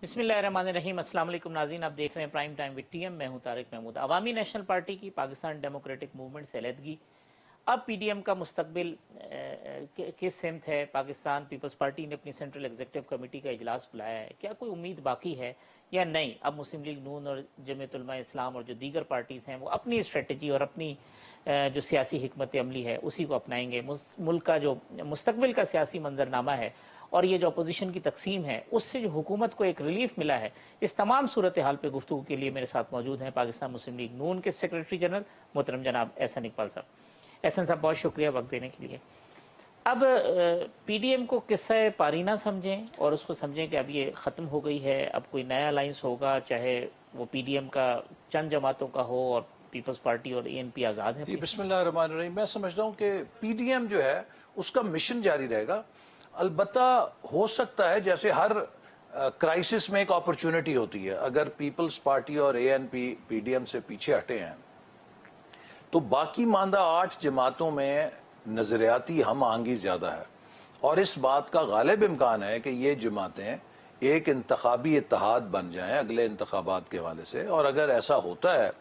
बिस्मिल्लाहिर्रहमानिर्रहीम। अस्सलाम वालेकुम नाज़रीन, आप देख रहे हैं प्राइम टाइम विद टीएम। मैं हूं तारिक महमूद। अवामी नेशनल पार्टी की पाकिस्तान डेमोक्रेटिक मूवमेंट से अलहदगी, अब पीडीएम का मुस्तकबिल किस सिमत है? पाकिस्तान पीपल्स पार्टी ने अपनी सेंट्रल एग्जीक्यूटिव कमेटी का इजलास बुलाया है, क्या कोई उम्मीद बाकी है या नहीं? अब मुस्लिम लीग नून और जमीयत उलमा इस्लाम और जो दीगर पार्टीज़ हैं वो अपनी स्ट्रेटजी और अपनी जो सियासी हिकमत अमली है उसी को अपनाएंगे। मुल्क का जो मुस्तकबिल का सियासी मंजरनामा है और ये जो अपोजिशन की तकसीम है उससे जो हुकूमत को एक रिलीफ मिला है, इस तमाम सूरत हाल पे गुफ्तगू के लिए मेरे साथ मौजूद हैं पाकिस्तान मुस्लिम लीग नून के सेक्रेटरी जनरल मोहतरम जनाब एहसन इकबाल साहब। एहसन साहब, बहुत शुक्रिया वक्त देने के लिए। अब पीडीएम को किस्सा पारीना समझें और उसको समझें कि अब ये ख़त्म हो गई है, अब कोई नया अलाइंस होगा, चाहे वो पीडीएम का चंद जमातों का हो और पीपल्स पार्टी और एएनपी आज़ाद है। बिस्मिल्लाहिर्रहमानिर्रहीम। मैं समझता हूँ कि पीडीएम जो है उसका मिशन जारी रहेगा। अलबत्ता हो सकता है जैसे हर क्राइसिस में एक अपॉर्चुनिटी होती है, अगर पीपल्स पार्टी और एएनपी पीडीएम से पीछे हटे हैं तो बाकी मानदा 8 जमातों में नजरियाती हम आहंगी ज्यादा है और इस बात का गालिब इम्कान है कि ये जमातें एक इंतखाबी इत्तेहाद बन जाएं अगले इंतखाबात के हवाले से। और अगर ऐसा होता है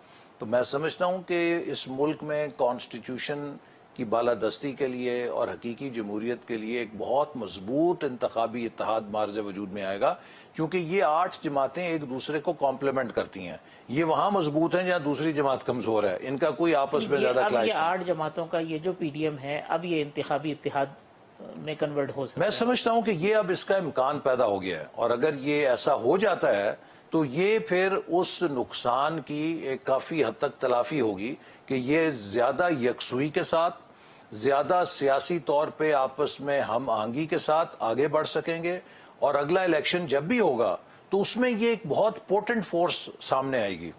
तो मैं समझता हूँ कि इस मुल्क में कॉन्स्टिट्यूशन की बालादस्ती के लिए और हकीकी जमहूरियत के लिए एक बहुत मजबूत इंतखाबी इत्तेहाद मार्ज वजूद में आएगा, क्योंकि ये 8 जमातें एक दूसरे को कॉम्प्लीमेंट करती हैं। ये वहां मजबूत हैं जहां दूसरी जमात कमजोर है, इनका कोई आपस में ज्यादा क्लैश नहीं। 8 जमातों का ये जो पीडीएम है अब ये इंतखाबी इत्तेहाद में कन्वर्ट हो सकता है। मैं समझता हूं कि ये अब इसका इम्कान पैदा हो गया है और अगर ये ऐसा हो जाता है तो ये फिर उस नुकसान की एक काफी हद तक तलाफी होगी कि ये ज्यादा यकसुई के साथ, ज्यादा सियासी तौर पे आपस में हम आहंगी के साथ आगे बढ़ सकेंगे और अगला इलेक्शन जब भी होगा तो उसमें ये एक बहुत पोटेंट फोर्स सामने आएगी।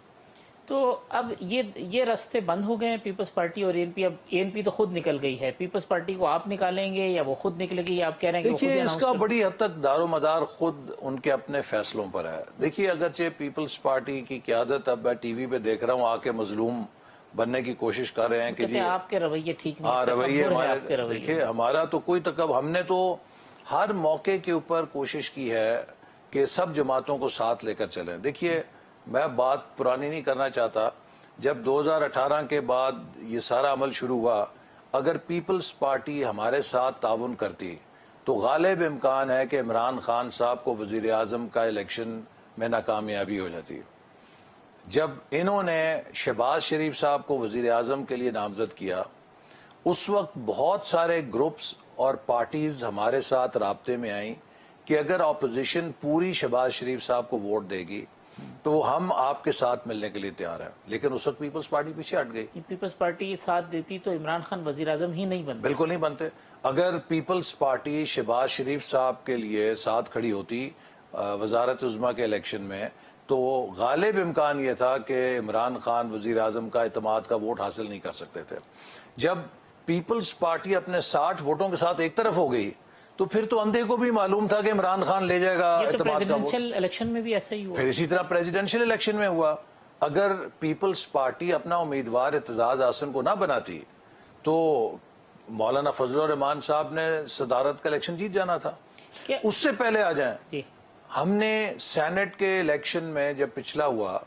तो अब ये रास्ते बंद हो गए हैं पीपल्स पार्टी और एएनपी। अब एएनपी तो खुद निकल गई है, पीपल्स पार्टी को आप निकालेंगे या वो खुद निकलेगी, या आप कह रहे हैं कि देखिए इसका बड़ी हद तक दारोमदार खुद उनके अपने फैसलों पर है। देखिए अगरचे पीपल्स पार्टी की क़यादत, अब मैं टीवी पे देख रहा हूँ, आके मजलूम बनने की कोशिश कर रहे हैं कि जी आपके रवैये ठीक नहीं। हाँ, रवैये हमारे, देखिए हमारा तो कोई तकब, हमने तो हर मौके के ऊपर कोशिश की है कि सब जमातों को साथ लेकर चलें। देखिए मैं बात पुरानी नहीं करना चाहता, जब 2018 के बाद ये सारा अमल शुरू हुआ, अगर पीपल्स पार्टी हमारे साथ ताउन करती तो गालिब इम्कान है कि इमरान खान साहब को वजीर आजम का इलेक्शन में नाकामयाबी हो जाती। जब इन्होंने शहबाज शरीफ साहब को वजीर आजम के लिए नामजद किया, उस वक्त बहुत सारे ग्रुप्स और पार्टीज हमारे साथ राब्ते में आई कि अगर अपोजिशन पूरी शहबाज शरीफ साहब को वोट देगी तो हम आपके साथ मिलने के लिए तैयार है। लेकिन उस वक्त पीपल्स पार्टी पीछे हट गई। पीपल्स पार्टी साथ देती तो इमरान खान वजीर आजम ही नहीं बनते। बिल्कुल नहीं बनते। अगर पीपल्स पार्टी शहबाज शरीफ साहब के लिए साथ खड़ी होती वजारत उज़्मा के इलेक्शन में, तो गालिब इम्कान यह था कि इमरान खान वजीर आजम का इतमाद का वोट हासिल नहीं कर सकते थे। जब पीपल्स पार्टी अपने 60 वोटों के साथ एक तरफ हो गई तो फिर तो अंधे को भी मालूम था कि इमरान खान ले जाएगा इत्तेमाद का वोट। इलेक्शन में भी ऐसा ही हुआ। फिर इसी तरह प्रेसिडेंशियल इलेक्शन में हुआ। अगर पीपल्स पार्टी अपना उम्मीदवार इत्तेजाज आसन को ना बनाती तो मौलाना फजलुर रहमान साहब ने सदारत का इलेक्शन जीत जाना था। उससे पहले आ जाएं, हमने सेनेट के इलेक्शन में जब पिछला हुआ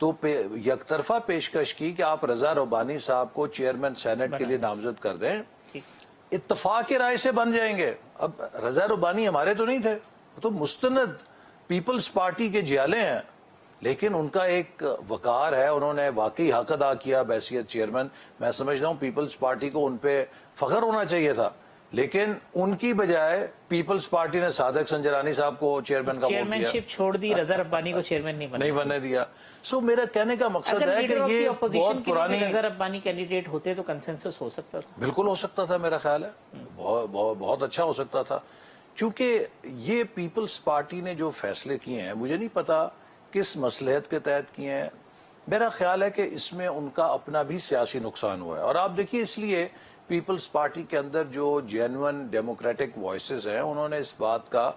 तो यकतरफा पेशकश की कि आप रजा रब्बानी साहब को चेयरमैन सेनेट के लिए नामजद कर दें, इत्तफाक की राय से बन जाएंगे। अब रजा रब्बानी हमारे तो नहीं थे, तो मुस्तनद पीपल्स पार्टी के जियाले हैं, लेकिन उनका एक वकार है, उन्होंने वाकई हक अदा किया बैसियत चेयरमैन। मैं समझता हूँ पीपल्स पार्टी को उन पे फख्र होना चाहिए था, लेकिन उनकी बजाय पीपल्स पार्टी ने सादक संजरानी साहब को चेयरमैन का चेयरमैनशिप छोड़ दी, रजा रब्बानी को चेयरमैन नहीं बनने दिया। सो मेरा कहने का मकसद है कि ये बहुत पुरानी, रजा रब्बानी कैंडिडेट होते तो कंसेंसस हो सकता था। बिल्कुल हो सकता था, मेरा ख्याल है बहुत अच्छा हो सकता था। क्योंकि ये पीपल्स पार्टी ने जो फैसले किए हैं, मुझे नहीं पता किस मसलहत के तहत किए हैं, मेरा ख्याल है कि इसमें उनका अपना भी सियासी नुकसान हुआ है। और आप देखिए इसलिए पीपल्स पार्टी के अंदर जो जेन्युइन डेमोक्रेटिक वॉइसेस हैं, उन्होंने इस बात का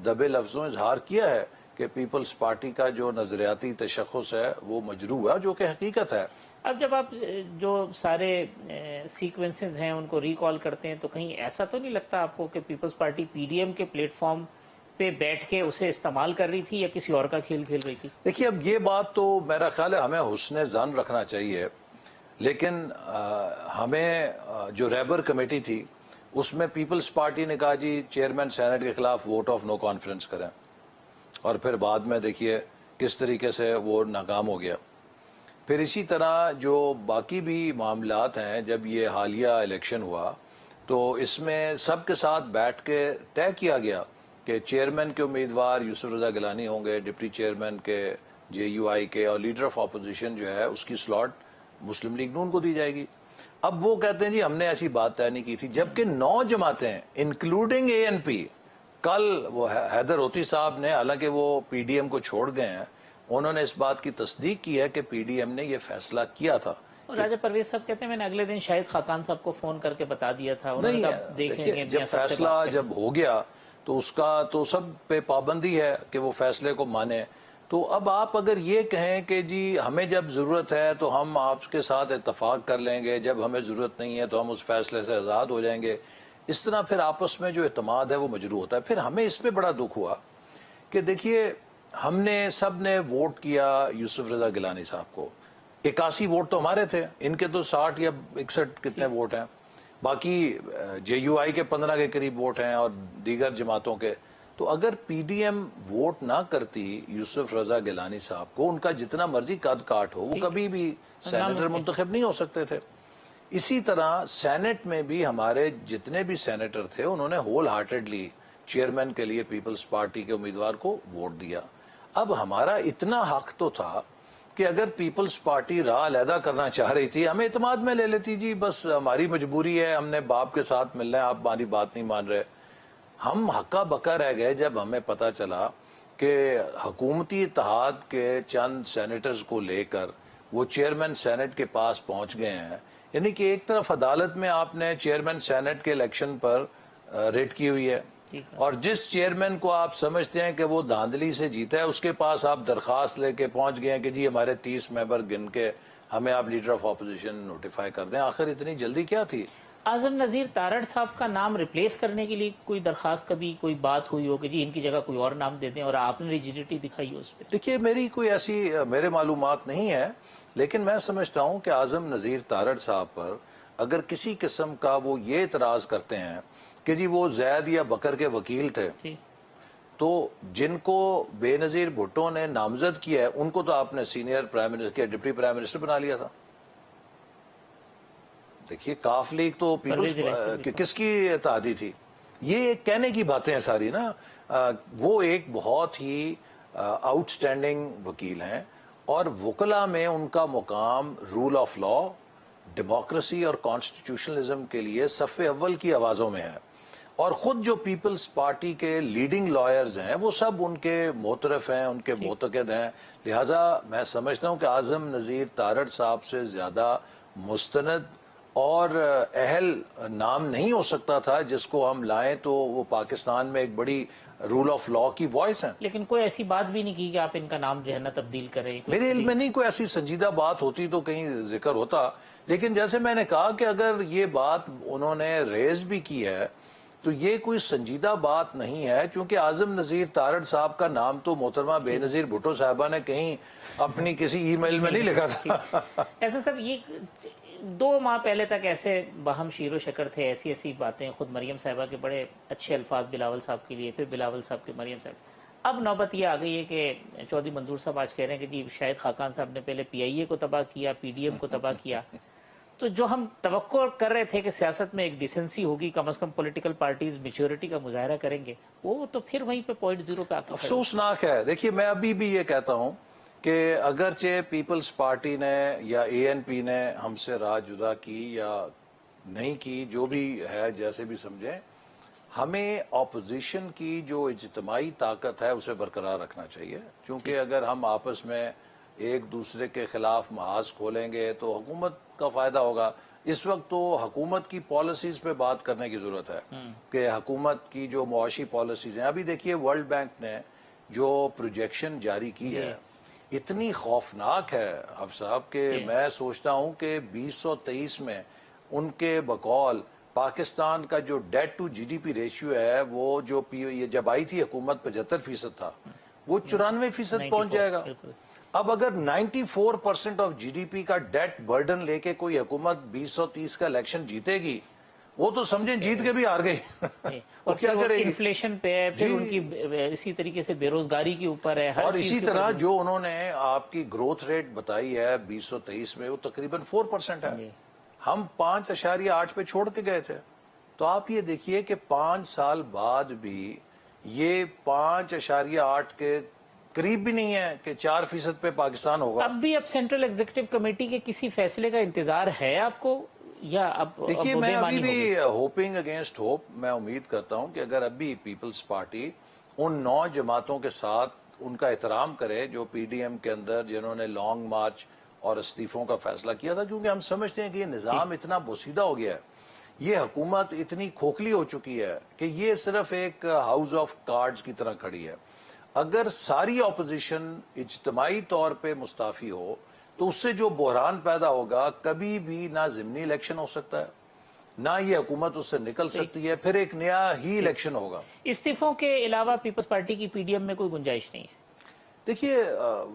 दबे लफ्जों में इजहार किया है कि पीपल्स पार्टी का जो नजरियाती तशख़्ख़ुस है वो मजरू है, जो कि हकीकत है। अब जब आप जो सारे सीक्वेंसेस हैं उनको रिकॉल करते हैं तो कहीं ऐसा तो नहीं लगता आपको कि पीपल्स पार्टी पीडीएम के प्लेटफॉर्म पे बैठ के उसे इस्तेमाल कर रही थी या किसी और का खेल खेल रही थी? देखिए, अब ये बात तो मेरा ख्याल है हमें हुस्न ज़न रखना चाहिए, लेकिन हमें जो रेबर कमेटी थी उसमें पीपल्स पार्टी ने कहा जी चेयरमैन सेनेट के खिलाफ वोट ऑफ नो कॉन्फिडेंस करें, और फिर बाद में देखिए किस तरीके से वो नाकाम हो गया। फिर इसी तरह जो बाकी भी मामलात हैं, जब ये हालिया इलेक्शन हुआ तो इसमें सबके साथ बैठ के तय किया गया कि चेयरमैन के उम्मीदवार यूसुफ रजा गिलानी होंगे, डिप्टी चेयरमैन के JUI के, और लीडर ऑफ अपोजिशन जो है उसकी स्लॉट मुस्लिम लीग नून को दी जाएगी। अब वो कहते हैं जी हमने ऐसी बात तय नहीं की थी, जबकि 9 जमातें इंक्लूडिंग ANP, कल वो हैदर होती साहब ने, हालांकि वो PDM को छोड़ गए हैं, उन्होंने इस बात की तस्दीक की है कि PDM ने ये फैसला किया था। और राजा परवेज साहब कहते हैं मैंने अगले दिन शाहिद खाकान साहब को फोन करके बता दिया था, उन्होंने नहीं, कहा देखेंगे, जब फैसला जब हो गया तो उसका तो सब पे पाबंदी है कि वो फैसले को माने। तो अब आप अगर ये कहें कि जी हमें जब जरूरत है तो हम आपके साथ इत्तेफाक कर लेंगे, जब हमें जरूरत नहीं है तो हम उस फैसले से आज़ाद हो जाएंगे, इस तरह फिर आपस में जो इत्तेमाद है वो मजरू होता है। फिर हमें इस पे बड़ा दुख हुआ कि देखिए हमने सब ने वोट किया यूसुफ रजा गिलानी साहब को, 81 वोट तो हमारे थे, इनके तो 60 या 61 कितने वोट हैं, बाकी JUI के 15 के करीब वोट हैं और दीगर जमातों के। तो अगर PDM वोट ना करती यूसुफ रजा गिलानी साहब को, उनका जितना मर्जी कद काट हो, वो कभी भी सेनेटर मुंतखब नहीं हो सकते थे। इसी तरह सेनेट में भी हमारे जितने भी सेनेटर थे उन्होंने होल हार्टेडली चेयरमैन के लिए पीपल्स पार्टी के उम्मीदवार को वोट दिया। अब हमारा इतना हक तो था कि अगर पीपल्स पार्टी राह अलहदा करना चाह रही थी, हमें इत्मीनान में ले लेती जी बस हमारी मजबूरी है, हमने बाप के साथ मिलना है, आप हमारी बात नहीं मान रहे। हम हक्का बक्का रह गए जब हमें पता चला कि हुकूमती इत्तेहाद के चंद सेनेटर्स को लेकर वो चेयरमैन सेनेट के पास पहुंच गए हैं। यानी कि एक तरफ अदालत में आपने चेयरमैन सेनेट के इलेक्शन पर रेड की हुई है, और जिस चेयरमैन को आप समझते हैं कि वो धांधली से जीता है, उसके पास आप दरखास्त लेके पहुंच गए हैं कि जी हमारे 30 मेंबर गिन के हमें आप लीडर ऑफ ऑपोजिशन नोटिफाई कर दें। आखिर इतनी जल्दी क्या थी? आजम नजीर तारड़ साहब का नाम रिप्लेस करने के लिए कोई दरखास्त, कभी कोई बात हुई हो कि जी इनकी जगह कोई और नाम दे दें, और आपने रिजिडिटी दिखाई हो उस पर? देखिए, मेरी कोई ऐसी मेरे मालूमात नहीं है, लेकिन मैं समझता हूं कि आजम नजीर तारड़ साहब पर अगर किसी किस्म का वो ये इतराज करते हैं कि जी वो जैद या बकर के वकील थे, तो जिनको बेनजीर भुट्टो ने नामजद किया है उनको तो आपने senior prime minister, deputy prime minister बना लिया था। देखिए, काफ लीग तो पीपल्स किसकी इत्तेहादी थी? ये कहने की बातें हैं सारी ना। वो एक बहुत ही आउटस्टैंडिंग वकील हैं, और वकला में उनका मुकाम रूल ऑफ लॉ, डेमोक्रेसी और कॉन्स्टिट्यूशनलिज्म के लिए सफ़े अव्वल की आवाज़ों में है। और खुद जो पीपल्स पार्टी के लीडिंग लॉयर्स हैं वो सब उनके मोतरफ हैं, उनके मोतकद हैं। लिहाजा मैं समझता हूं कि आजम नज़ीर तारड़ साहब से ज़्यादा मुस्तनद और अहल नाम नहीं हो सकता था जिसको हम लाएं तो वो पाकिस्तान में एक बड़ी रूल ऑफ लॉ की वॉइस है। लेकिन कोई ऐसी बात भी नहीं की कि आप इनका नाम जो है ना तब्दील करें? मेरे इल्म में नहीं कोई ऐसी संजीदा बात होती तो कहीं जिक्र होता, लेकिन जैसे मैंने कहा कि अगर ये बात उन्होंने रेज भी की है तो ये कोई संजीदा बात नहीं है, क्योंकि आजम नज़ीर तारड़ साहब का नाम तो मोहतरमा बेनज़ीर भुट्टो साहबा ने कहीं अपनी किसी ईमेल में नहीं लिखा था। ऐसा सब ये 2 माह पहले तक ऐसे बाहम शीरो शकर थे, ऐसी ऐसी बातें, खुद मरियम साहिबा के बड़े अच्छे अल्फाज बिलावल साहब के लिए, फिर बिलावल साहब के मरियम साहब। अब नौबत ये आ गई है कि चौधरी मंजूर साहब आज कह रहे हैं कि जी शाहिद खाकान साहब ने पहले PIA को तबाह किया, PDM को तबाह किया। तो जो हम तवक्को कर रहे थे कि सियासत में एक डिसेंसी होगी, कम से कम पॉलिटिकल पार्टीज मेच्योरिटी का मुजाहरा करेंगे, वो तो फिर वहीं पे पॉइंट जीरो पे आके अफसोसनाक है। देखिए, मैं अभी भी ये कहता हूं कि अगरचे पीपल्स पार्टी ने या ANP ने हमसे राह जुदा की या नहीं की, जो भी है जैसे भी समझें, हमें ऑपोजिशन की जो इज्तिमाई ताकत है उसे बरकरार रखना चाहिए। क्योंकि अगर हम आपस में एक दूसरे के खिलाफ महाज खोलेंगे तो हुकूमत का फायदा होगा। इस वक्त तो हुकूमत की पॉलिसीज पे बात करने की जरूरत है कि हुकूमत की जो मुआशी पॉलिसीज हैं, अभी देखिए वर्ल्ड बैंक ने जो प्रोजेक्शन जारी की है इतनी खौफनाक है हफ साहब के, मैं सोचता हूं कि 2023 में उनके बकौल پاکستان کا جو debt to G D P ratio ہے وہ جو یہ جب آئی تھی حکومت 75% تھا، وہ 94% پہنچ جائے گا۔ اب اگر 94% آف جی ڈی پی کا ڈیٹ برڈن لے کے کوئی حکومت 2030 کا الیکشن جیتے گی، وہ تو سمجھیں جیت کے بھی ہار گئی۔ اور کیا کرے گی؟ انفلیشن پہ ہے، پھر ان کی اسی طریقے سے بے روزگاری کے اوپر ہے، اور اسی طرح جو انہوں نے آپ کی گروتھ ریٹ بتائی ہے 2023 میں، وہ تقریباً 4% ہے۔ ہم 5.8 پہ چھوڑ کے گئے تھے۔ تو آپ یہ دیکھیے کہ 5 سال بعد بھی یہ 5.8 کے قریب بھی نہیں ہے کہ 4% پہ پاکستان ہوگا۔ اب بھی اب سینٹرل ایگزیکٹو کمیٹی کے کسی فیصلے کا انتظار ہے آپ کو، یا اب دیکھیے میں ابھی بھی ہوپنگ اگینسٹ ہوپ، میں امید کرتا ہوں کہ اگر ابھی پیپلز پارٹی ان 9 جماعتوں کے ساتھ ان کا احترام کرے جو پی ڈی ایم کے اندر جنہوں نے لانگ مارچ اور استعفوں کا فیصلہ کیا تھا، کیونکہ ہم سمجھتے ہیں کہ یہ نظام اتنا بوسیدہ ہو گیا ہے، یہ حکومت اتنی کھوکھلی ہو چکی ہے کہ یہ صرف ایک ہاؤس آف کارڈز کی طرح کھڑی ہے۔ اگر ساری اپوزیشن اجتماعی طور پہ مستعفی ہو تو اس سے جو بحران پیدا ہوگا، کبھی بھی نہ ضمنی الیکشن ہو سکتا ہے، نہ یہ حکومت اس سے نکل سکتی ہے، پھر ایک نیا ہی الیکشن ہوگا۔ استعفوں کے علاوہ پیپلز پارٹی کی پی ڈی ایم میں کوئی گنجائش نہیں ہے؟ دیکھیے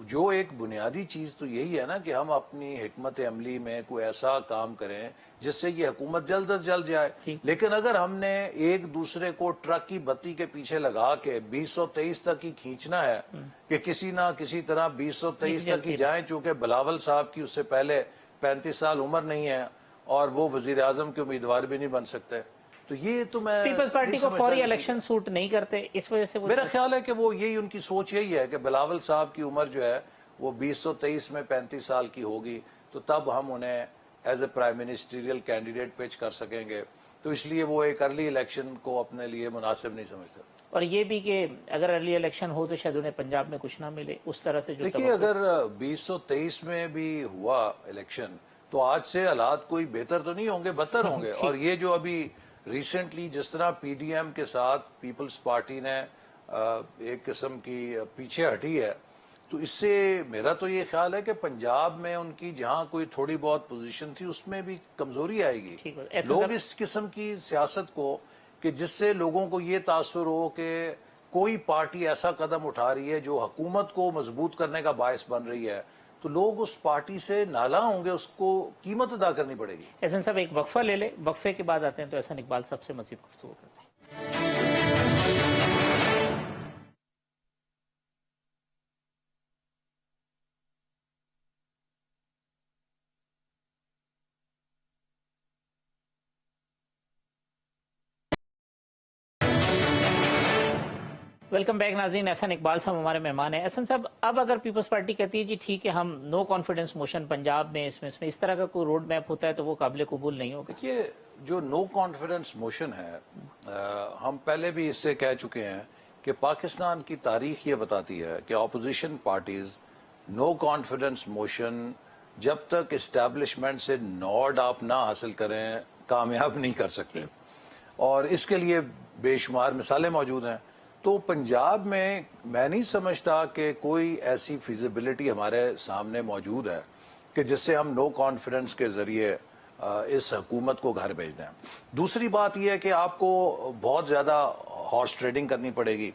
جو ایک بنیادی چیز تو یہی ہے نا کہ ہم اپنی حکمت عملی میں کوئی ایسا کام کریں جس سے یہ حکومت جلد از جلد جائے، لیکن اگر ہم نے ایک دوسرے کو ٹرک کی بتی کے پیچھے لگا کے 2023 تک ہی کھینچنا ہے کہ کسی نہ کسی طرح 2023 تک ہی جائیں، چونکہ بلاول صاحب کی اس سے پہلے 35 سال عمر نہیں ہے اور وہ وزیر اعظم کے امیدوار بھی نہیں بن سکتے، تو یہ تو میں پیپلز پارٹی کو فوری الیکشن سوٹ نہیں کرتے، اس وجہ سے میرا خیال ہے کہ وہ یہی ان کی سوچ یہی ہے کہ بلاول صاحب کی عمر جو ہے وہ 2023 میں 35 سال کی ہوگی، تو تب ہم انہیں as a prime ministerial candidate پیش کر سکیں گے، تو اس لیے وہ ایک ارلی الیکشن کو اپنے لیے مناسب نہیں سمجھتے۔ اور یہ بھی کہ اگر ارلی الیکشن ہو تو شاید انہیں پنجاب میں کچھ نہ ملے، اس طرح سے جو دیکھیے اگر 2023 میں بھی ہوا الیکشن تو آج سے حالات کوئی بہتر تو نہیں ہوں گے، بدتر ہوں گے۔ اور یہ جو ابھی ریسنٹلی جس طرح پی ڈی ایم کے ساتھ پیپلز پارٹی نے ایک قسم کی پیچھے ہٹی ہے، تو اس سے میرا تو یہ خیال ہے کہ پنجاب میں ان کی جہاں کوئی تھوڑی بہت پوزیشن تھی اس میں بھی کمزوری آئے گی۔ لوگ اس قسم کی سیاست کو کہ جس سے لوگوں کو یہ تاثر ہو کہ کوئی پارٹی ایسا قدم اٹھا رہی ہے جو حکومت کو مضبوط کرنے کا باعث بن رہی ہے، تو لوگ اس پارٹی سے نالاں ہوں گے، اس کو قیمت ادا کرنی پڑے گی۔ احسن صاحب ایک وقفہ لے لیں، وقفے کے بعد آتے ہیں تو احسن اقبال صاحب سے مزید گفتگو کرتے ہیں۔ ویلکم بیک ناظرین، احسن اقبال صاحب ہمارے مہمان ہیں۔ احسن صاحب اب اگر پیپلز پارٹی کہتی ہے جی ٹھیک ہے ہم نو کانفیڈنس موشن پنجاب میں اس طرح کا کوئی روڈ میپ ہوتا ہے تو وہ قابل قبول نہیں ہوگا؟ دیکھیے جو نو کانفیڈنس موشن ہے، ہم پہلے بھی اس سے کہہ چکے ہیں کہ پاکستان کی تاریخ یہ بتاتی ہے کہ opposition parties no confidence motion جب تک اسٹیبلشمنٹ سے نوڈ آپ نہ حاصل کریں کامیاب نہیں کر سکتے، اور اس کے لیے بے شمار مثالیں موجود ہیں۔ تو پنجاب میں نہیں سمجھتا کہ کوئی ایسی فیزیبلٹی ہمارے سامنے موجود ہے کہ جس سے ہم نو کانفیڈنس کے ذریعے اس حکومت کو گھر بھیج دیں۔ دوسری بات یہ ہے کہ آپ کو بہت زیادہ ہارس ٹریڈنگ کرنی پڑے گی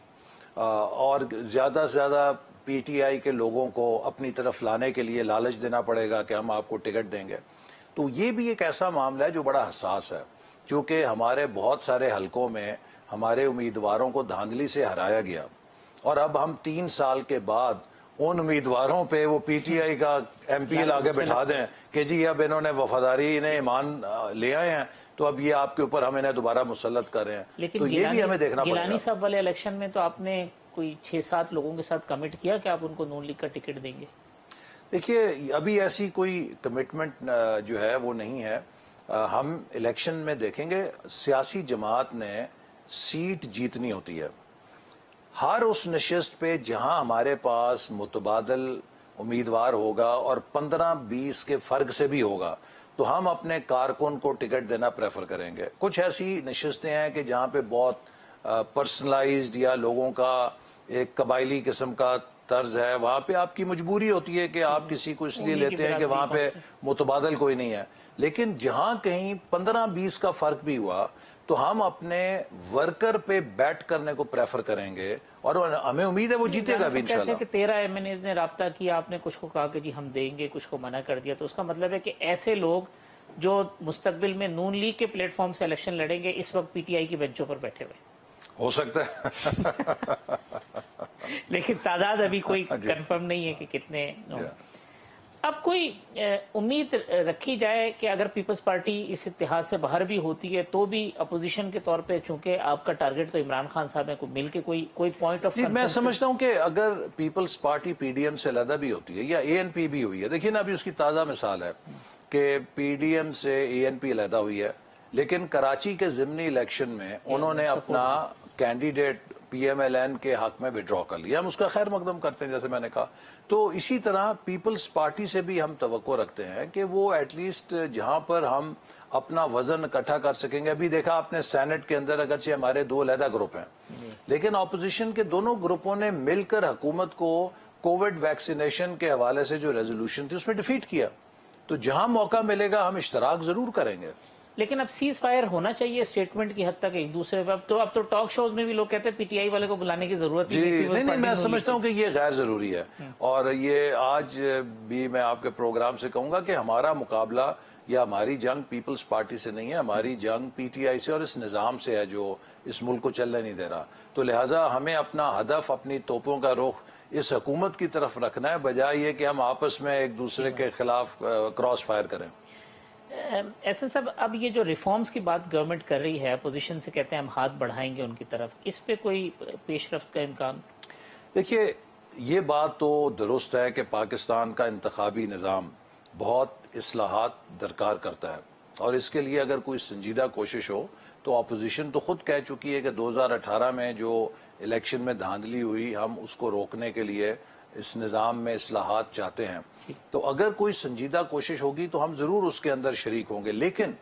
اور زیادہ سے زیادہ پی ٹی آئی کے لوگوں کو اپنی طرف لانے کے لیے لالچ دینا پڑے گا کہ ہم آپ کو ٹکٹ دیں گے۔ تو یہ بھی ایک ایسا معاملہ ہے جو بڑا حساس ہے، چونکہ ہمارے بہت سارے حلقوں میں ہمارے امیدواروں کو دھاندلی سے ہرایا گیا، اور اب ہم 3 سال کے بعد ان امیدواروں پہ وہ پی ٹی آئی کا ایم پی ایل آگے بٹھا دیں کہ جی اب انہوں نے وفاداری انہیں ایمان لے آئے ہیں تو اب یہ آپ کے اوپر ہم انہیں دوبارہ مسلط کر رہے ہیں، تو یہ بھی ہمیں دیکھنا پڑے گا۔ گیلانی صاحب والے الیکشن میں تو آپ نے کوئی 6-7 لوگوں کے ساتھ کمٹ کیا کہ آپ ان کو نون لیگ کا ٹکٹ دیں گے؟ دیکھیے ابھی ایسی کوئی کمٹمنٹ جو ہے وہ نہیں ہے، ہم الیکشن میں دیکھیں گے سیاسی جماعت نے سیٹ جیتنی ہوتی ہے، ہر اس نشست پہ جہاں ہمارے پاس متبادل امیدوار ہوگا اور 15-20 کے فرق سے بھی ہوگا تو ہم اپنے کارکن کو ٹکٹ دینا پریفر کریں گے۔ کچھ ایسی نشستیں ہیں کہ جہاں پہ بہت پرسنلائزڈ یا لوگوں کا ایک قبائلی قسم کا طرز ہے، وہاں پہ آپ کی مجبوری ہوتی ہے کہ آپ کسی کو اس لیے لیتے ہیں کہ وہاں پہ متبادل کوئی نہیں ہے، लेकिन जहां कहीं 15-20 का फर्क भी हुआ तो हम अपने वर्कर पे बैट करने को प्रेफर करेंगे और हमें उम्मीद है वो जीतेगा भी इंशाल्लाह। कि 13 एमएनएज ने राब्ता किया, आपने कुछ को कहा कि जी हम देंगे, कुछ को मना कर दिया, तो उसका मतलब है कि ऐसे लोग जो मुस्तकबिल में नून लीग के प्लेटफॉर्म से इलेक्शन लड़ेंगे इस वक्त पीटीआई की बेंचों पर बैठे हुए हो सकता है लेकिन तादाद अभी कोई कंफर्म नहीं है कि कितने होंगे। अब कोई उम्मीद रखी जाए कि अगर पीपल्स पार्टी इस इत्तेहाद से बाहर भी होती है तो भी अपोजिशन के तौर पे, चूंकि आपका टारगेट तो इमरान खान साहब है, को मिल के कोई पॉइंट ऑफ मैं समझता हूं कि अगर पीपल्स पार्टी पीडीएम से अलग भी होती है या एएनपी भी हुई है, देखिए ना अभी उसकी ताजा मिसाल है कि पीडीएम से एएनपी अलग हुई है, लेकिन कराची के जिमनी इलेक्शन में उन्होंने अपना कैंडिडेट पीएमएलएन के हक में विड्रॉ कर लिया। हम उसका खैर मकदम करते हैं जैसे मैंने कहा। तो इसी तरह पीपल्स पार्टी से भी हम तवक्को रखते हैं कि वो एटलीस्ट जहां पर हम अपना वजन इकट्ठा कर सकेंगे। अभी देखा आपने सेनेट के अंदर अगरचे हमारे 2 अलग ग्रुप हैं, लेकिन ऑपोजिशन के दोनों ग्रुपों ने मिलकर हुकूमत को कोविड वैक्सीनेशन के हवाले से जो रेजोल्यूशन थी उसमें डिफीट किया। तो जहां मौका मिलेगा हम इश्तराक जरूर करेंगे। लेकिन अब सीज फायर होना चाहिए स्टेटमेंट की हद तक एक दूसरे पर। अब तो टॉक शोज में भी लोग कहते हैं पीटीआई वाले को बुलाने की जरूरत ही नहीं। मैं समझता हूं कि ये गैर जरूरी है और ये आज भी मैं आपके प्रोग्राम से कहूंगा कि हमारा मुकाबला या हमारी जंग पीपल्स पार्टी से नहीं है, हमारी जंग पीटीआई से और इस निजाम से है जो इस मुल्क को चलने नहीं दे रहा। तो लिहाजा हमें अपना हदफ, अपनी तोपों का रुख इस हुकूमत की तरफ रखना है, बजाय ये कि हम आपस में एक दूसरे के खिलाफ क्रॉस फायर करें। ऐसे सब अब ये जो रिफॉर्म्स की बात गवर्नमेंट कर रही है, अपोजिशन से कहते हैं हम हाथ बढ़ाएंगे उनकी तरफ, इस पे कोई पेशरफ्त का इम्कान? देखिए ये बात तो दुरुस्त है कि पाकिस्तान का इंतखाबी निज़ाम बहुत इस्लाहात दरकार करता है और इसके लिए अगर कोई संजीदा कोशिश हो तो अपोजिशन तो खुद कह चुकी है कि 2018 में जो इलेक्शन में धांधली हुई हम उसको रोकने के लिए इस निज़ाम में इस्लाहात चाहते हैं। तो अगर कोई संजीदा कोशिश होगी तो हम जरूर उसके अंदर शरीक होंगे, लेकिन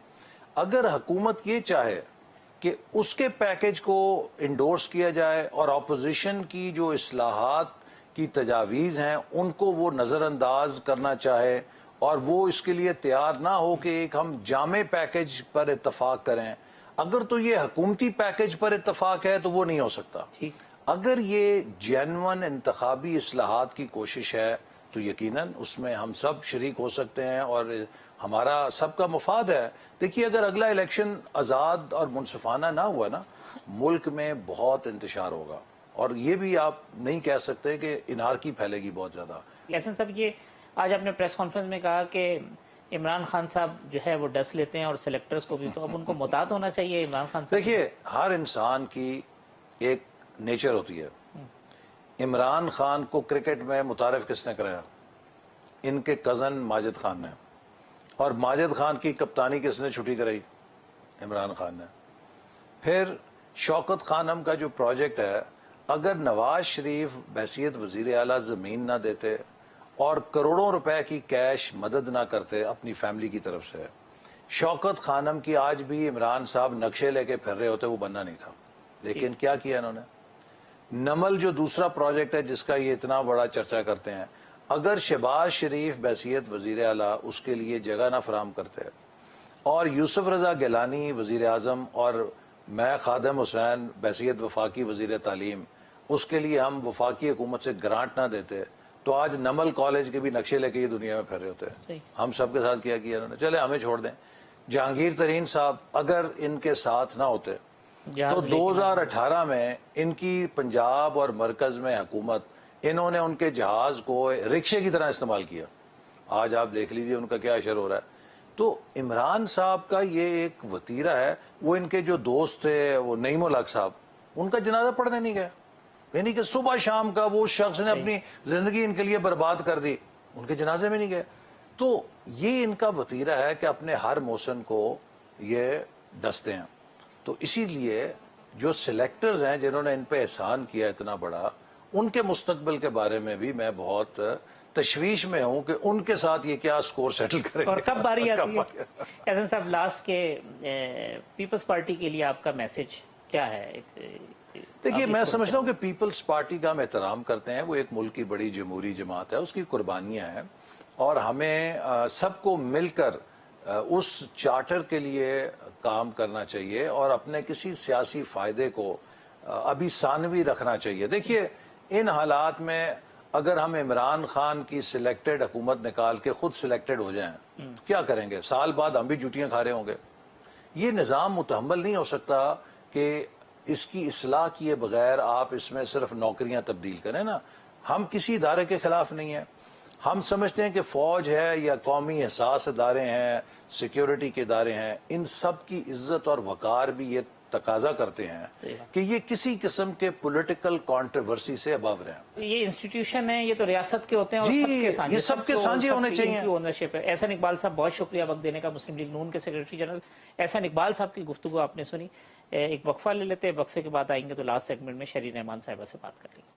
अगर हुकूमत ये चाहे कि उसके पैकेज को इंडोर्स किया जाए और अपोजिशन की जो इस्लाहात की तजावीज हैं उनको वो नजरअंदाज करना चाहे और वो इसके लिए तैयार ना हो कि एक हम जामे पैकेज पर इत्तफाक करें, अगर तो ये हुकूमती पैकेज पर इत्तफाक है तो वो नहीं हो सकता। अगर ये जेन्युइन इंतखाबी इस्लाहात की कोशिश है तो यकीनन उसमें हम सब शरीक हो सकते हैं और हमारा सबका मुफाद है। देखिए अगर अगला इलेक्शन आज़ाद और मुनसिफाना ना हुआ ना, मुल्क में बहुत इंतशार होगा और ये भी आप नहीं कह सकते कि इनारकी फैलेगी बहुत ज्यादा। यासीन साहब, ये आज आपने प्रेस कॉन्फ्रेंस में कहा कि इमरान खान साहब जो है वो डस लेते हैं और सिलेक्टर्स को भी, तो अब उनको मुताद होना चाहिए इमरान खान साहब? देखिए हर इंसान की एक नेचर होती है। इमरान खान को क्रिकेट में मुतारिफ किसने कराया? इनके कज़न माजिद खान ने। और माजिद खान की कप्तानी किसने छुट्टी कराई? इमरान खान ने। फिर शौकत खानम का जो प्रोजेक्ट है, अगर नवाज शरीफ बहसीत वजीर आला ज़मीन ना देते और करोड़ों रुपए की कैश मदद ना करते अपनी फैमिली की तरफ से, शौकत खानम की आज भी इमरान साहब नक्शे लेके फिर रहे होते, वो बनना नहीं था। लेकिन क्या किया इन्होंने? नमल जो दूसरा प्रोजेक्ट है जिसका ये इतना बड़ा चर्चा करते हैं, अगर शहबाज शरीफ बहसीत वजीर आला उसके लिए जगह ना फराम करते और यूसुफ रजा गिलानी वजीर आजम और मैं खादम हुसैन बहसीत वफाकी वजीर तालीम, उसके लिए हम वफाकी हुकूमत से ग्रांट ना देते तो आज नमल कॉलेज के भी नक्शे लेके ये दुनिया में फिर रहे होते। हम सबके साथ क्या किया इन्होंने? चले हमें छोड़ दें। जहांगीर तरीन साहब अगर इनके साथ ना होते तो 2018 में इनकी पंजाब और मरकज में हुकूमत, इन्होंने उनके जहाज को रिक्शे की तरह इस्तेमाल किया। आज आप देख लीजिए उनका क्या असर हो रहा है। तो इमरान साहब का ये एक वतीरा है। वो इनके जो दोस्त थे वो नईम उल हक साहब, उनका जनाजा पढ़ने नहीं गया, यानी कि सुबह शाम का वो शख्स ने अपनी जिंदगी इनके लिए बर्बाद कर दी, उनके जनाजे में नहीं गए। तो ये इनका वतीरा है कि अपने हर मौसम को ये डसते हैं। तो इसीलिए जो सिलेक्टर्स हैं जिन्होंने इन पे एहसान किया इतना बड़ा, उनके मुस्तकबिल के बारे में भी मैं बहुत तशवीश में हूं कि उनके साथ ये क्या स्कोर सेटल करेंगे और कब बारी आती है। यासीन साहब, लास्ट के पीपल्स पार्टी के लिए आपका मैसेज क्या है? देखिए मैं समझता हूं कि पीपल्स पार्टी का हम एहतराम करते हैं, वो एक मुल्क की बड़ी जमहूरी जमात है, उसकी कुर्बानियां हैं और हमें सबको मिलकर उस चार्टर के लिए काम करना चाहिए और अपने किसी सियासी फायदे को अभी सानवी रखना चाहिए। देखिए, इन हालात में अगर हम इमरान खान की सिलेक्टेड हुकूमत निकाल के खुद सिलेक्टेड हो जाएं, क्या करेंगे? साल बाद हम भी जुटियां खा रहे होंगे। ये निज़ाम मुतहम्मल नहीं हो सकता कि इसकी इस्लाह किए बगैर आप इसमें सिर्फ नौकरियां तब्दील करें ना। हम किसी इदारे के खिलाफ नहीं है। हम समझते हैं कि फौज है या कौमी एहसास इदारे हैं, सिक्योरिटी के इदारे हैं, इन सब की इज्जत और वकार भी ये तकाजा करते हैं कि ये किसी किस्म के पॉलिटिकल कंट्रोवर्सी से अबव रहें। ये इंस्टीट्यूशन है, ये तो रियासत के होते हैं और जी, सबके सांझे, ये सबके सांझे होने चाहिए। ओनरशिप है। एहसान इकबाल साहब, बहुत शुक्रिया वक्त देने का। मुस्लिम लीग नून के सेक्रेटरी जनरल एहसान इकबाल साहब की गुफ्तगू आपने सुनी। एक वक्फा ले लेते हैं, वक्फे के बाद आएंगे तो लास्ट सेगमेंट में शरीर रहमान साहिबा से बात कर लेंगे।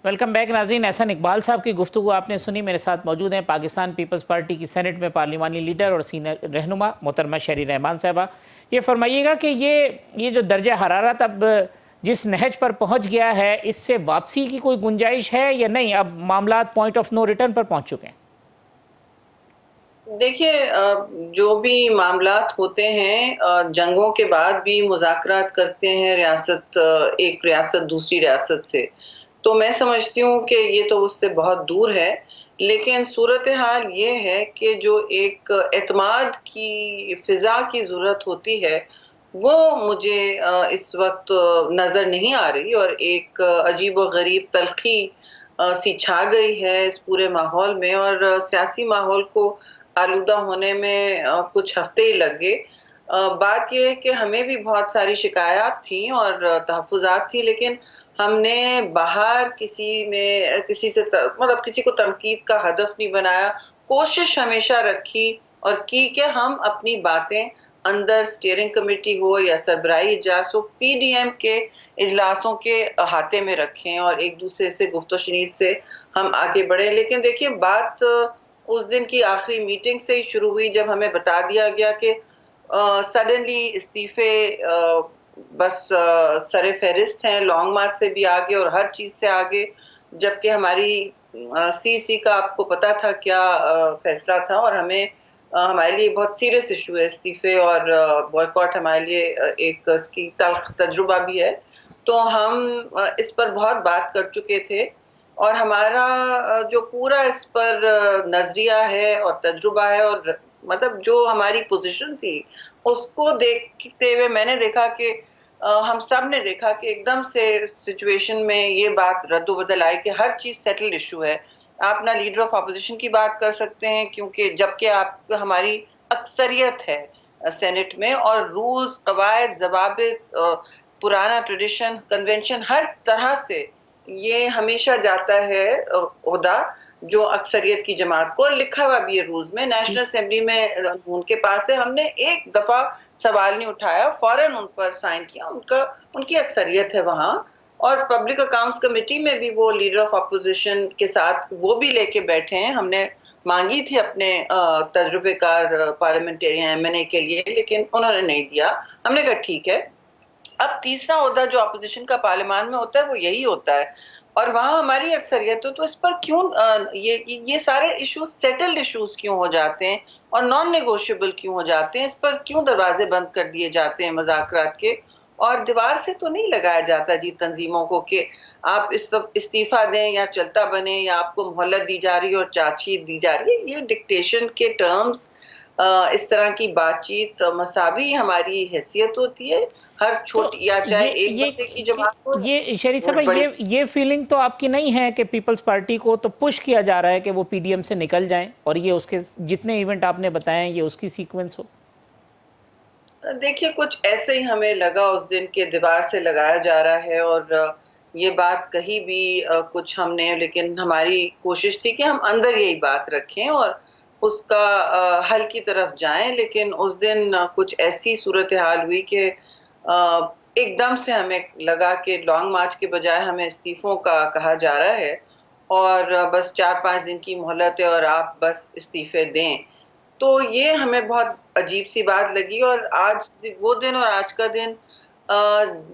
वेलकम बैक नाज़रीन। एहसान इकबाल साहब की गुफ्तगू आपने सुनी। मेरे साथ मौजूद हैं पाकिस्तान पीपल्स पार्टी की सेनेट में पार्लिमानी लीडर और सीनियर रहनुमा मोहतरमा शरीर रहमान साहिबा। ये फरमाइएगा कि ये जो दर्जा हरारत अब जिस नहज पर पहुंच गया है, इससे वापसी की कोई गुंजाइश है या नहीं? अब मामला पॉइंट ऑफ नो रिटर्न पर पहुंच चुके हैं। देखिए, जो भी मामलात होते हैं, जंगों के बाद भी मुज़ाकरात करते हैं एक रियासत दूसरी रियासत से, तो मैं समझती हूँ कि ये तो उससे बहुत दूर है। लेकिन सूरत हाल ये है कि जो एक एतमाद की फ़िज़ा की ज़रूरत होती है, वो मुझे इस वक्त नज़र नहीं आ रही, और एक अजीब व गरीब तल्खी सी छा गई है इस पूरे माहौल में, और सियासी माहौल को आलूदा होने में कुछ हफ्ते ही लग गए। बात यह है कि हमें भी बहुत सारी शिकायत थी और तहफ़्फ़ुज़ात थी, लेकिन हमने बाहर किसी से मतलब किसी को तनकीद का हदफ नहीं बनाया। कोशिश हमेशा रखी और की कि हम अपनी बातें अंदर स्टीयरिंग कमेटी हो या सरबराही इजलास हो, पीडीएम के इजलासों के अहाते में रखें और एक दूसरे से गुफ्तगू-शनीद से हम आगे बढ़े। लेकिन देखिए, बात उस दिन की आखिरी मीटिंग से ही शुरू हुई जब हमें बता दिया गया कि सडनली इस्तीफे बस सरे फहरिस्त हैं, लॉन्ग मार्च से भी आगे और हर चीज़ से आगे, जबकि हमारी सीसी का आपको पता था क्या फैसला था, और हमारे लिए बहुत सीरियस इशू है इस्तीफे, और बॉयकॉट हमारे लिए एक इसकी तल्ख तजुर्बा भी है। तो हम इस पर बहुत बात कर चुके थे, और हमारा जो पूरा इस पर नजरिया है और तजुर्बा है, और मतलब जो हमारी पोजीशन थी उसको देखते हुए मैंने देखा कि हम सब ने देखा कि एकदम से सिचुएशन में ये बात रद्दोबदल आई कि हर चीज़ सेटल्ड इशू है। आप ना लीडर ऑफ अपोजिशन की बात कर सकते हैं, क्योंकि जबकि आप हमारी अक्सरियत है सेनेट में, और रूल्स, कवायद, ज़वाबित, पुराना ट्रेडिशन, कन्वेंशन, हर तरह से ये हमेशा जाता है ओहदा जो अक्सरियत की जमात को, लिखा हुआ भी है रूल्स में। नेशनल असेंबली में उनके पास है, हमने एक दफा सवाल नहीं उठाया, फौरन उन पर साइन किया, उनकी अक्सरियत है वहाँ। और पब्लिक अकाउंट्स कमेटी में भी वो लीडर ऑफ अपोजिशन के साथ वो भी लेके बैठे हैं। हमने मांगी थी अपने तजुर्बेकार पार्लियामेंटेरियन एमएनए के लिए, लेकिन उन्होंने नहीं दिया। हमने कहा ठीक है। अब तीसरा ओहदा जो अपोजिशन का पार्लियामान में होता है वो यही होता है, और वहाँ हमारी अक्सरियत हो, तो इस पर क्यों ये सारे इश्यूज सेटल्ड इश्यूज क्यों हो जाते हैं और नॉन नेगोशिएबल क्यों हो जाते हैं? इस पर क्यों दरवाजे बंद कर दिए जाते हैं मुज़ाकरात के? और दीवार से तो नहीं लगाया जाता जी तंजीमों को कि आप इस्तीफा दें या चलता बने, या आपको मोहलत दी जा रही है और चार्जशीट दी जा रही है। ये डिक्टेशन के टर्म्स, इस तरह की बातचीत मसावी हमारी हैसियत होती है, हर छोटी या चाहे एक बंदे की जमात हो। ये शरीफ साहब, ये फीलिंग तो आपकी नहीं है कि पीपल्स पार्टी को तो पुश किया जा रहा है कि वो पीडीएम से निकल जाएं, और ये उसके जितने इवेंट आपने बताए ये उसकी सीक्वेंस हो? دیکھیے کچھ ایسے ہی ہمیں لگا اس دن کے دیوار سے لگایا جا رہا ہے، اور یہ بات کہی بھی کچھ ہم نے، لیکن ہماری کوشش تھی کہ ہم اندر یہی بات رکھیں اور اس کا حل کی طرف جائیں، لیکن اس دن کچھ ایسی صورتحال ہوئی کہ ایک دم سے ہمیں لگا کہ لانگ مارچ کے بجائے ہمیں استعفوں کا کہا جا رہا ہے، اور بس 4-5 دن کی مہلت ہے اور آپ بس استعفے دیں. تو یہ ہمیں بہت عجیب سی بات لگی، اور آج وہ دن اور آج کا دن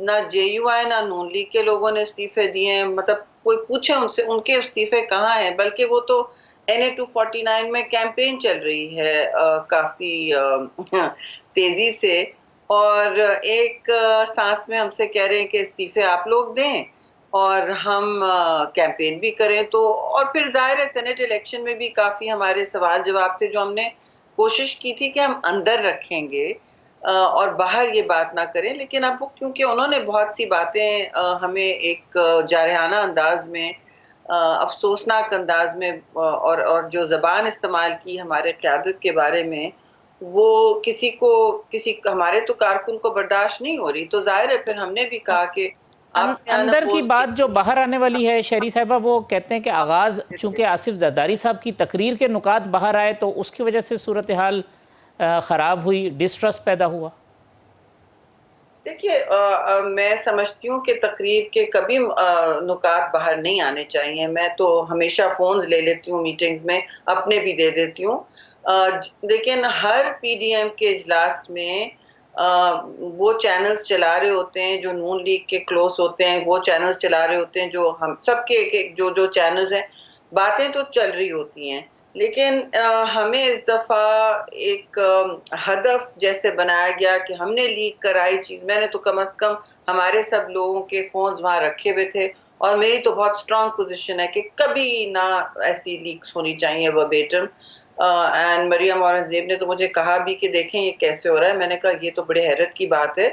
نہ جے یو آئی نہ نون لیگ کے لوگوں نے استعفے دیے ہیں. مطلب کوئی پوچھے ان سے ان کے استعفے کہاں ہیں، بلکہ وہ تو NA 249 میں کیمپین چل رہی ہے کافی تیزی سے، اور ایک سانس میں ہم سے کہہ رہے ہیں کہ استعفے آپ لوگ دیں اور ہم کیمپین بھی کریں. تو اور پھر ظاہر ہے سینٹ الیکشن میں بھی کافی ہمارے سوال جواب تھے جو ہم نے کوشش کی تھی کہ ہم اندر رکھیں گے اور باہر یہ بات نہ کریں، لیکن اب وہ کیونکہ انہوں نے بہت سی باتیں ہمیں ایک جارحانہ انداز میں، افسوسناک انداز میں، اور جو زبان استعمال کی ہمارے قیادت کے بارے میں، وہ کسی ہمارے تو کارکن کو برداشت نہیں ہو رہی. تو ظاہر ہے پھر ہم نے بھی کہا کہ آپ نے اندر کی پوسٹ بات جو باہر آنے والی ہے شہری صاحبہ، وہ کہتے ہیں کہ آغاز چونکہ آصف زرداری صاحب کی تقریر کے نکات باہر آئے تو اس کی وجہ سے صورتحال خراب ہوئی، ڈسٹرسٹ پیدا ہوا. دیکھیے میں سمجھتی ہوں کہ تقریر کے کبھی نکات باہر نہیں آنے چاہیے. میں تو ہمیشہ فونز لے لیتی ہوں میٹنگز میں، اپنے بھی دے دیتی ہوں. لیکن ہر PDM کے اجلاس میں وہ چینلز چلا رہے ہوتے ہیں جو نون لیگ کے کلوز ہوتے ہیں، وہ چینلز چلا رہے ہوتے ہیں جو ہم سب کے جو چینلز ہیں، باتیں تو چل رہی ہوتی ہیں. لیکن ہمیں اس دفعہ ایک ہدف جیسے بنایا گیا کہ ہم نے لیک کرائی چیز. میں نے تو کم از کم ہمارے سب لوگوں کے فونز وہاں رکھے ہوئے تھے، اور میری تو بہت سٹرونگ پوزیشن ہے کہ کبھی نہ ایسی لیکس ہونی چاہیے وربیٹم. اینڈ مریم اورنگزیب نے تو مجھے کہا بھی کہ دیکھیں یہ کیسے ہو رہا ہے. میں نے کہا یہ تو بڑے حیرت کی بات ہے،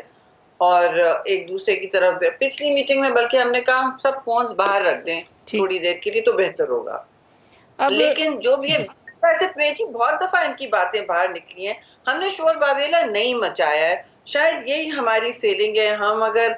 اور ایک دوسرے کی طرف پچھلی میٹنگ میں بلکہ ہم نے کہا سب فونز باہر رکھ دیں ٹھیک. تھوڑی دیر کے لیے تو بہتر ہوگا. اب لیکن جو بھی ویسے بہت دفعہ ان کی باتیں باہر نکلی ہیں، ہم نے شور باویلا نہیں مچایا ہے. شاید یہی ہماری فیلنگ ہے. ہم اگر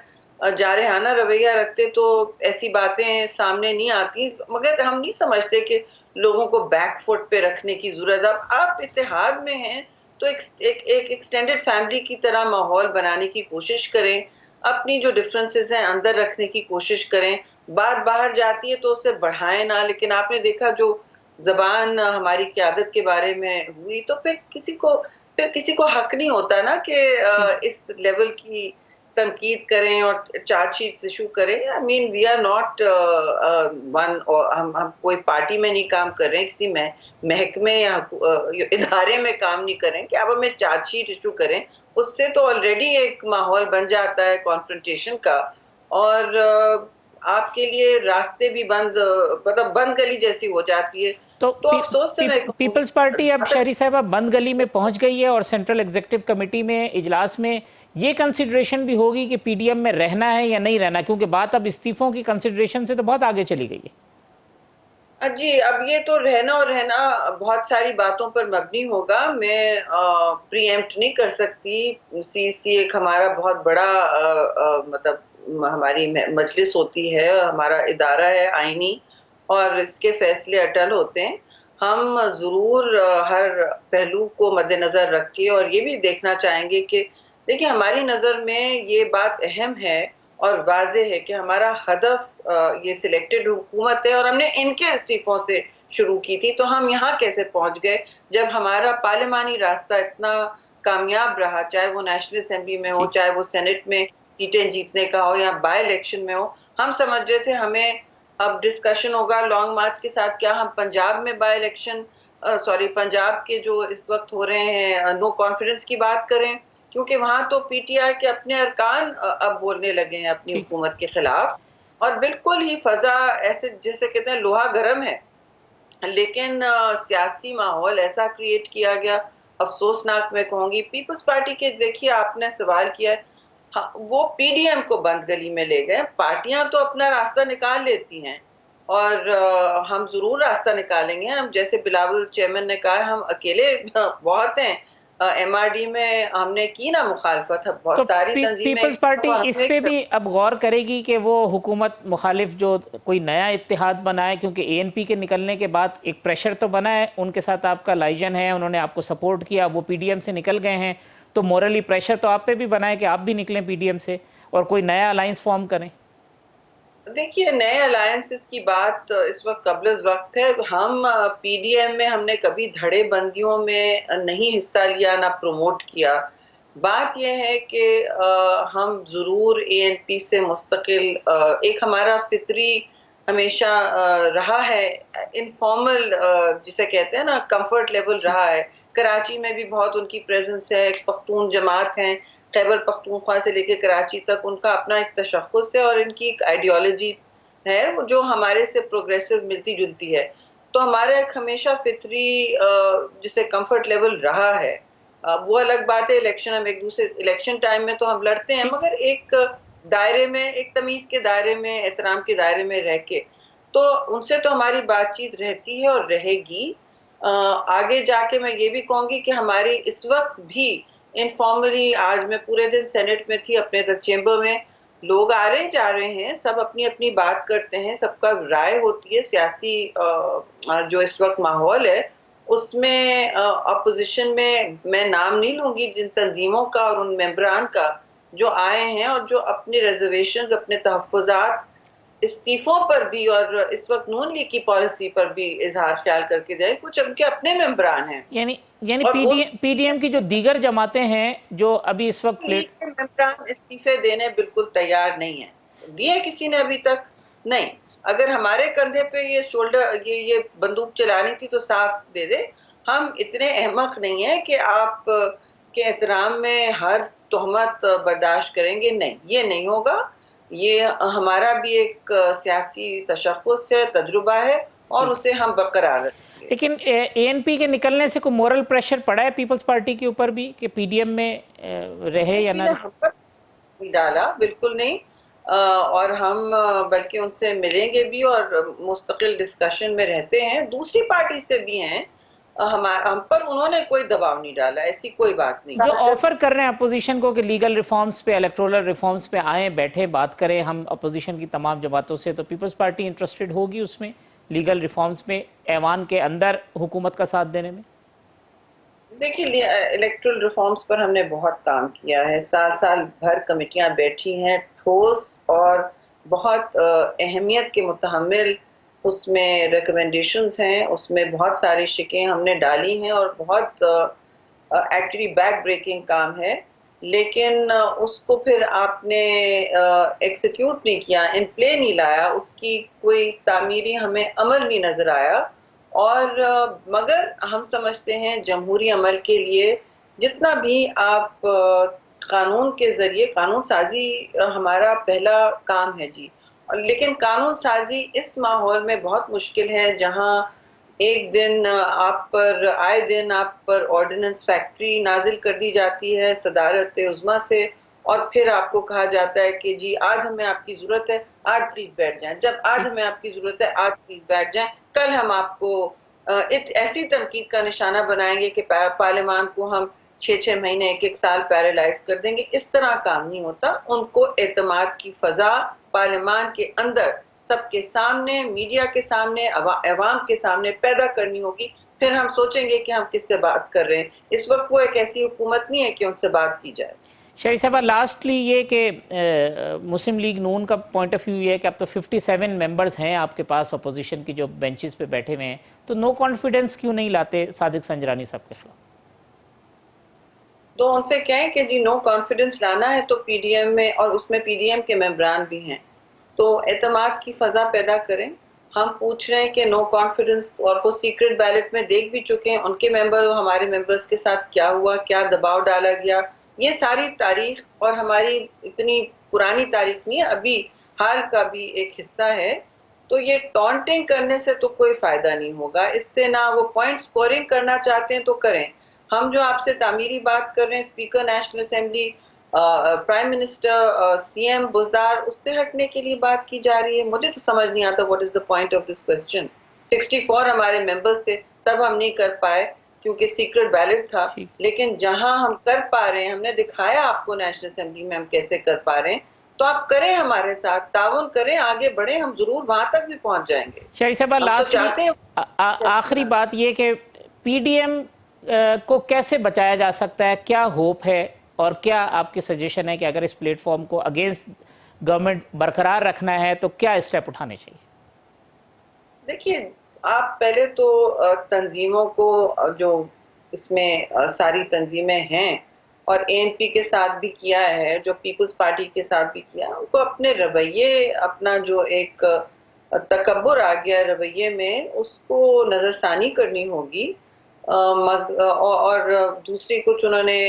جارحانہ رویہ رکھتے تو ایسی باتیں سامنے نہیں آتی، مگر ہم نہیں سمجھتے کہ لوگوں کو بیک فٹ پہ رکھنے کی ضرورت. اب آپ اتحاد میں ہیں تو ایک ایکسٹینڈڈ فیملی کی طرح ماحول بنانے کی کوشش کریں، اپنی جو ڈفرنسز ہیں اندر رکھنے کی کوشش کریں. بات باہر جاتی ہے تو اسے بڑھائیں نہ. لیکن آپ نے دیکھا جو زبان ہماری قیادت کے بارے میں ہوئی، تو پھر کسی کو حق نہیں ہوتا نا کہ اس لیول کی تنقید کریں اور چارج شیٹس ایشو کریں. آئی مین وی آر ناٹ ون، ہم کوئی پارٹی میں نہیں کام کر رہے ہیں، کسی محکمے یا ادارے میں کام نہیں کریں کہ آپ ہمیں چارج شیٹ ایشو کریں. اس سے تو آلریڈی ایک ماحول بن جاتا ہے کانفرنٹیشن کا، اور آپ کے لیے راستے بھی مطلب بند گلی جیسی ہو جاتی ہے. تو افسوس سے میں کہوں پیپلز پارٹی اب شہری صاحبہ بند گلی میں پہنچ گئی ہے، اور سینٹرل ایگزیکٹو کمیٹی میں اجلاس میں یہ کنسیڈریشن بھی ہوگی کہ PDM میں رہنا ہے یا نہیں رہنا، کیونکہ بات اب استعفوں کی کنسیڈریشن سے تو بہت آگے چلی گئی ہے. جی اب یہ تو رہنا بہت ساری باتوں پر مبنی ہوگا. میں پری ایمپٹ نہیں کر سکتی. CC ایک ہمارا بہت بڑا مطلب ہماری مجلس ہوتی ہے، ہمارا ادارہ ہے آئینی، اور اس کے فیصلے اٹل ہوتے ہیں. ہم ضرور ہر پہلو کو مد نظر رکھ کے اور یہ بھی دیکھنا چاہیں گے کہ دیکھیں ہماری نظر میں یہ بات اہم ہے اور واضح ہے کہ ہمارا ہدف یہ سلیکٹڈ حکومت ہے، اور ہم نے ان کے استعفوں سے شروع کی تھی. تو ہم یہاں کیسے پہنچ گئے جب ہمارا پارلیمانی راستہ اتنا کامیاب رہا، چاہے وہ نیشنل اسمبلی میں ہو، چاہے وہ سینٹ میں سیٹیں جیتنے کا ہو یا بائی الیکشن میں ہو. ہم سمجھ رہے تھے ہمیں اب ڈسکشن ہوگا لانگ مارچ کے ساتھ کیا ہم پنجاب میں بائی الیکشن پنجاب کے جو اس وقت ہو رہے ہیں نو کانفیڈنس کی بات کریں، کیونکہ وہاں تو PTI کے اپنے ارکان اب بولنے لگے ہیں اپنی ٹھیک. حکومت کے خلاف، اور بالکل ہی فضا ایسے جیسے کہتے ہیں لوہا گرم ہے. لیکن سیاسی ماحول ایسا کریٹ کیا گیا، افسوسناک میں کہوں گی. پیپلز پارٹی کے دیکھیے آپ نے سوال کیا ہے، وہ PDM کو بند گلی میں لے گئے. پارٹیاں تو اپنا راستہ نکال لیتی ہیں، اور ہم ضرور راستہ نکالیں گے. ہم جیسے بلاول چیئرمین نے کہا ہم اکیلے بہت ہیں، ایم آر ڈی میں ہم نے کی نا مخالفت، بہت تو ساری تنظیمیں پیپلز پارٹی اور ہم اس نے پہ بھی اب غور کرے گی کہ وہ حکومت مخالف جو کوئی نیا اتحاد بنائے، کیونکہ اے این پی کے نکلنے کے بعد ایک پریشر تو بنا ہے، ان کے ساتھ آپ کا لائجن ہے، انہوں نے آپ کو سپورٹ کیا، وہ پی ڈی ایم سے نکل گئے ہیں، تو مورلی پریشر تو آپ پہ بھی بنا ہے کہ آپ بھی نکلیں پی ڈی ایم سے اور کوئی نیا الائنس فارم کریں؟ دیکھیے نئے الائنسز کی بات اس وقت قبل از وقت ہے. ہم پی ڈی ایم میں ہم نے کبھی دھڑے بندیوں میں نہیں حصہ لیا، نہ پروموٹ کیا. بات یہ ہے کہ ہم ضرور اے این پی سے مستقل ایک ہمارا فطری ہمیشہ رہا ہے، انفارمل جسے کہتے ہیں نا کمفرٹ لیول رہا ہے. کراچی میں بھی بہت ان کی پریزنس ہے، ایک پختون جماعت ہیں خیبر پختونخوا سے لے کے کراچی تک، ان کا اپنا ایک تشخص ہے اور ان کی ایک آئیڈیالوجی ہے جو ہمارے سے پروگریسو ملتی جلتی ہے. تو ہمارا ایک ہمیشہ فطری جسے کمفرٹ لیول رہا ہے. وہ الگ بات ہے، الیکشن ہم ایک دوسرے الیکشن ٹائم میں تو ہم لڑتے ہیں، مگر ایک دائرے میں، ایک تمیز کے دائرے میں، احترام کے دائرے میں رہ کے. تو ان سے تو ہماری بات چیت رہتی ہے اور رہے گی. آگے جا کے میں یہ بھی کہوں گی کہ ہماری اس وقت بھی انفارملی، آج میں پورے دن سینٹ میں تھی، اپنے تک چیمبر میں لوگ آ رہے جا رہے ہیں، سب اپنی اپنی بات کرتے ہیں، سب کا رائے ہوتی ہے. سیاسی جو اس وقت ماحول ہے اس میں اپوزیشن میں نام نہیں لوں گی جن تنظیموں کا اور ان ممبران کا جو آئے ہیں اور جو اپنے ریزرویشنز، اپنے تحفظات استعفوں پر بھی اور اس وقت نون لیگ کی پالیسی پر بھی اظہار خیال کر کے جائے. کچھ ان کے اپنے ممبران ہیں یعنی اور پی ڈی ایم کی جو دیگر جماعتیں ہیں جو ابھی اس وقت لیگ کے ممبران استعفے دینے بالکل تیار نہیں ہیں. دیے کسی نے ابھی تک نہیں. اگر ہمارے کندھے پہ یہ بندوق چلانی تھی تو صاف دے دے. ہم اتنے احمق نہیں ہیں کہ آپ کے احترام میں ہر تہمت برداشت کریں گے. نہیں، یہ نہیں ہوگا. یہ ہمارا بھی ایک سیاسی تشخص ہے، تجربہ ہے اور اسے ہم برقرار رکھیں گے. لیکن اے این پی کے نکلنے سے کوئی مورل پریشر پڑا ہے پیپلز پارٹی کے اوپر بھی کہ پی ڈی ایم میں رہے یا نہ رہے؟ ہم پر نہیں ڈالا، بالکل نہیں. اور ہم بلکہ ان سے ملیں گے بھی اور مستقل ڈسکشن میں رہتے ہیں. دوسری پارٹی سے بھی ہیں، ہم پر انہوں نے کوئی دباؤ نہیں ڈالا، ایسی کوئی بات نہیں. جو آفر کر رہے ہیں اپوزیشن کو کہ لیگل ریفارمز پہ، الیکٹورل ریفارمز پہ آئیں، بیٹھے بات کریں ہم اپوزیشن کی تمام جماعتوں سے، تو پیپلز پارٹی انٹرسٹڈ ہوگی اس میں لیگل ریفارمز پہ ایوان کے اندر حکومت کا ساتھ دینے میں؟ دیکھیے الیکٹرل ریفارمز پر ہم نے بہت کام کیا ہے، سال بھر کمیٹیاں بیٹھی ہیں، ٹھوس اور بہت اہمیت کے متحمل اس میں ریکمنڈیشنز ہیں. اس میں بہت ساری شکیں ہم نے ڈالی ہیں اور بہت ایکچولی بیک بریکنگ کام ہے. لیکن اس کو پھر آپ نے ایکسیکیوٹ نہیں کیا، ان پلے نہیں لایا، اس کی کوئی تعمیری ہمیں عمل نہیں نظر آیا. اور مگر ہم سمجھتے ہیں جمہوری عمل کے لیے جتنا بھی آپ قانون کے ذریعے، قانون سازی ہمارا پہلا کام ہے جی. لیکن قانون سازی اس ماحول میں بہت مشکل ہے جہاں ایک دن آپ پر، آئے دن آپ پر آرڈیننس فیکٹری نازل کر دی جاتی ہے صدارت عظمیٰ سے، اور پھر آپ کو کہا جاتا ہے کہ جی آج ہمیں آپ کی ضرورت ہے، آج پلیز بیٹھ جائیں. جب آج ہمیں آپ کی ضرورت ہے، آج پلیز بیٹھ جائیں، کل ہم آپ کو ایسی تنقید کا نشانہ بنائیں گے کہ پارلیمان کو ہم 6 مہینے، 1 سال پیرالائز کر دیں گے. اس طرح کام نہیں ہوتا. ان کو اعتماد کی فضا پارلیمان کے اندر، سب کے سامنے، میڈیا کے سامنے، عوام کے سامنے پیدا کرنی ہوگی. پھر ہم سوچیں گے کہ ہم کس سے بات کر رہے ہیں. اس وقت وہ ایک ایسی حکومت نہیں ہے کہ ان سے بات کی جائے. شریف صاحبہ، لاسٹلی یہ کہ مسلم لیگ نون کا پوائنٹ آف ویو یہ ہے کہ اب تو 57 ممبرز ہیں آپ کے پاس اپوزیشن کی جو بینچز پہ بیٹھے ہوئے ہیں، تو نو کانفیڈنس کیوں نہیں لاتے صادق سنجرانی صاحب کے خلاف؟ تو ان سے کہیں کہ جی نو کانفیڈنس لانا ہے تو پی ڈی ایم میں، اور اس میں پی ڈی ایم کے ممبران بھی ہیں، تو اعتماد کی فضا پیدا کریں. ہم پوچھ رہے ہیں کہ نو کانفیڈنس، اور وہ سیکرٹ بیلٹ میں دیکھ بھی چکے ہیں ان کے ممبر اور ہمارے ممبرز کے ساتھ کیا ہوا، کیا دباؤ ڈالا گیا. یہ ساری تاریخ، اور ہماری اتنی پرانی تاریخ نہیں ہے، ابھی حال کا بھی ایک حصہ ہے. تو یہ ٹونٹنگ کرنے سے تو کوئی فائدہ نہیں ہوگا. اس سے نہ وہ پوائنٹ سکورنگ کرنا چاہتے ہیں تو کریں. ہم جو آپ سے تعمیری بات کر رہے ہیں، speaker national assembly, prime minister, C M Buzdar, اس سے ہٹنے کے لیے بات کی جا رہی ہے. مجھے تو سمجھ نہیں آتا what is the point of this question. 64 ہمارے ممبرز تھے، تب ہم نہیں کر پائے. کیونکہ سیکرٹ بیلٹ تھا. ٹھیک. لیکن جہاں ہم کر پا رہے ہیں، ہم نے دکھایا آپ کو نیشنل اسمبلی میں ہم کیسے کر پا رہے ہیں، تو آپ کریں، ہمارے ساتھ تعاون کریں، آگے بڑھیں، ہم ضرور وہاں تک بھی پہنچ جائیں گے. شہری صاحبہ ہم تو چاہتے ہیں. آخری بات یہ کہ پی ڈی ایم کو کیسے بچایا جا سکتا ہے، کیا ہوپ ہے اور کیا آپ کی سجیشن ہے کہ اگر اس پلیٹ فارم کو اگینسٹ گورنمنٹ برقرار رکھنا ہے تو کیا اسٹیپ اٹھانے چاہیے؟ دیکھیے، آپ پہلے تو تنظیموں کو، جو اس میں ساری تنظیمیں ہیں اور اے این پی کے ساتھ بھی کیا ہے، جو پیپلز پارٹی کے ساتھ بھی کیا، ان کو اپنے رویے، اپنا جو ایک تکبر آ گیا رویے میں، اس کو نظر ثانی کرنی ہوگی. اور دوسری کچھ انہوں نے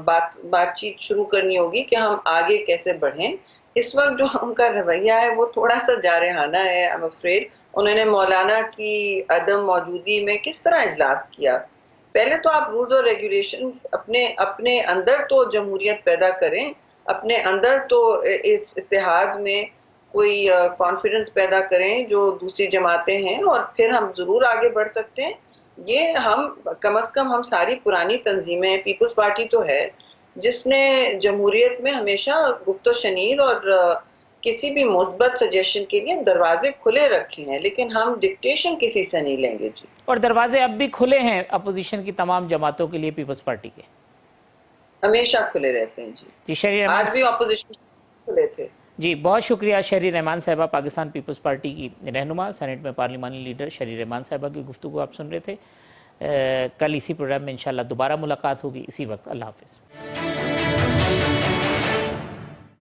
بات چیت شروع کرنی ہوگی کہ ہم آگے کیسے بڑھیں. اس وقت جو ان کا رویہ ہے وہ تھوڑا سا جارحانہ ہے. I'm afraid انہوں نے مولانا کی عدم موجودگی میں کس طرح اجلاس کیا. پہلے تو آپ رولز اور ریگولیشنز اپنے اندر تو جمہوریت پیدا کریں، اپنے اندر تو اس اتحاد میں کوئی کانفیڈنس پیدا کریں جو دوسری جماعتیں ہیں، اور پھر ہم ضرور آگے بڑھ سکتے ہیں. یہ ہم کم از کم، ہم ساری پرانی تنظیمیں، پیپلز پارٹی تو ہے جس نے جمہوریت میں ہمیشہ گفت و شنید اور کسی بھی مثبت سجیشن کے لیے دروازے کھلے رکھے ہیں، لیکن ہم ڈکٹیشن کسی سے نہیں لیں گے. جی، اور دروازے اب بھی کھلے ہیں اپوزیشن کی تمام جماعتوں کے لیے، پیپلز پارٹی کے ہمیشہ کھلے رہتے ہیں. جی شہری رحمان آج بھی اپوزیشن کھلے تھے. جی بہت شکریہ شہری رحمان صاحبہ، پاکستان پیپلز پارٹی کی رہنما، سینٹ میں پارلیمانی لیڈر شہری رحمان صاحبہ کی گفتگو آپ سن رہے تھے. کل اسی پروگرام میں انشاءاللہ دوبارہ ملاقات ہوگی اسی وقت. اللہ حافظ.